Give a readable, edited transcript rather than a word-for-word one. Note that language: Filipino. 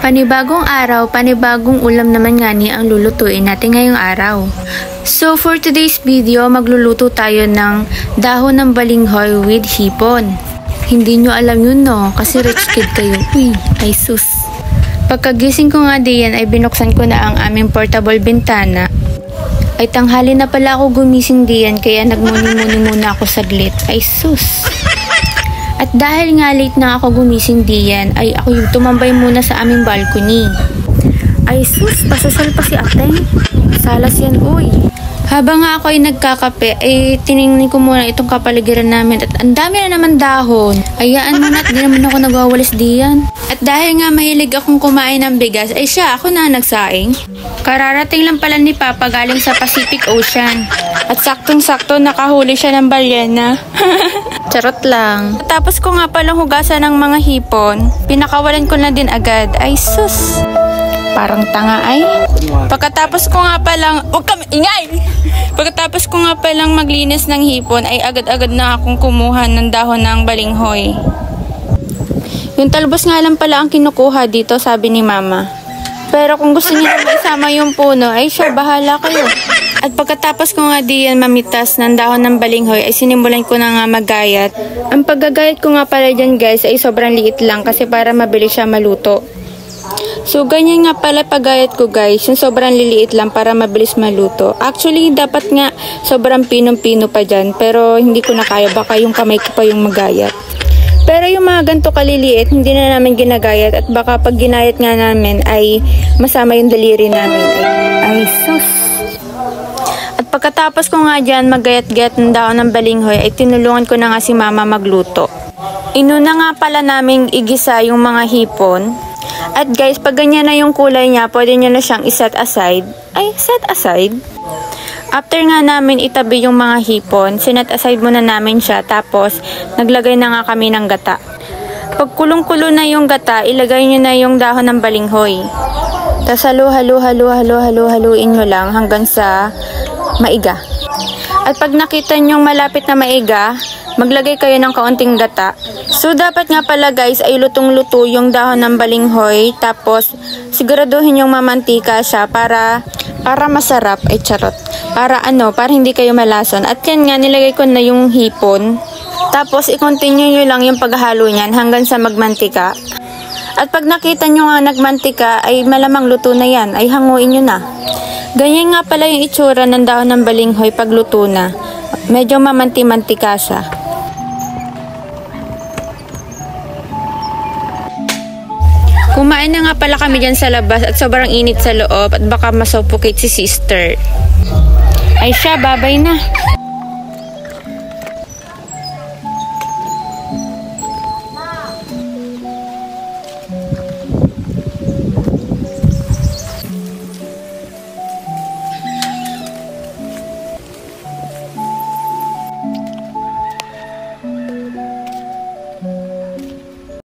Panibagong araw, panibagong ulam naman nga ni ang lulutuin natin ngayong araw. So for today's video, magluluto tayo ng dahon ng balinghoy with hipon. Hindi nyo alam yun no, kasi rich kid kayo. Uy, ay sus. Pagkagising ko nga diyan ay binuksan ko na ang aming portable bintana. Ay tanghali na pala ako gumising diyan kaya nagmuni-muni muna ako saglit. Ay sus. At dahil nga late na ako gumising diyan, ay ako yung tumambay muna sa aming balcony. Ay sus, pasasal pa si ateng. Salas yan, uy. Habang nga ako ay nagkakape, ay tiningnan ko muna itong kapaligiran namin at ang dami na naman dahon. Ayaan mo na at di naman ako nagwawalis diyan. At dahil nga mahilig akong kumain ng bigas, ay siya, ako na nagsaing. Kararating lang pala ni Papa galing sa Pacific Ocean. At saktong-sakto nakahuli siya ng balyena. Charot lang. Tapos ko nga palang hugasan ng mga hipon, pinakawalan ko na din agad. Ay sus, parang tanga ay. Pagkatapos ko nga palang, huwag kami, ingay! Pagkatapos ko nga palang maglinis ng hipon, ay agad-agad na akong kumuha ng dahon ng balinghoy. Yung talbos nga lang pala ang kinukuha dito, sabi ni Mama. Pero kung gusto niyo na isama yung puno, ay siya, bahala kayo. At pagkatapos ko nga diyan mamitas ng dahon ng balinghoy, ay sinimulan ko na nga maggayat. Ang paggagayat ko nga pala dyan guys, ay sobrang liit lang kasi para mabilis siya maluto. So ganyan nga pala paggayat ko guys, yung sobrang liliit lang para mabilis maluto. Actually dapat nga sobrang pinong-pino pa dyan, pero hindi ko na kaya, baka yung kamay ko pa yung magayat. Pero yung mga ganito kaliliit, hindi na namin ginagayat at baka pag ginayat nga namin ay masama yung daliri namin. Ay sus. At pagkatapos ko nga dyan maggayat-gayat ng dahon ng balinghoy, ay tinulungan ko na nga si Mama magluto. Inuna nga pala naming igisa yung mga hipon. At guys, pag ganyan na yung kulay niya, pwede nyo na siyang iset aside. Ay, set aside? After nga namin itabi yung mga hipon, sinet aside muna namin siya, tapos naglagay na nga kami ng gata. Pag kulong-kulo na yung gata, ilagay nyo na yung dahon ng balinghoy. Tapos haluin nyo lang hanggang sa maiga. At pag nakita nyo malapit na maiga, maglagay kayo ng kaunting gata. So dapat nga pala guys ay lutong-luto yung dahon ng balinghoy, tapos siguraduhin yung mamantika siya para masarap. Ay charot. Para hindi kayo malason. At yan nga, nilagay ko na yung hipon. Tapos i-continue nyo lang yung paghalo niyan hanggang sa magmantika. At pag nakita nyo nga nagmantika ay malamang luto na yan, ay hanguin nyo na. Ganyan nga pala yung itsura ng dahon ng balinghoy pag luto na. Medyo mamanti-mantika siya. Kumain na nga pala kami dyan sa labas at sobrang init sa loob at baka masuffocate si sister. Ay siya, babay na.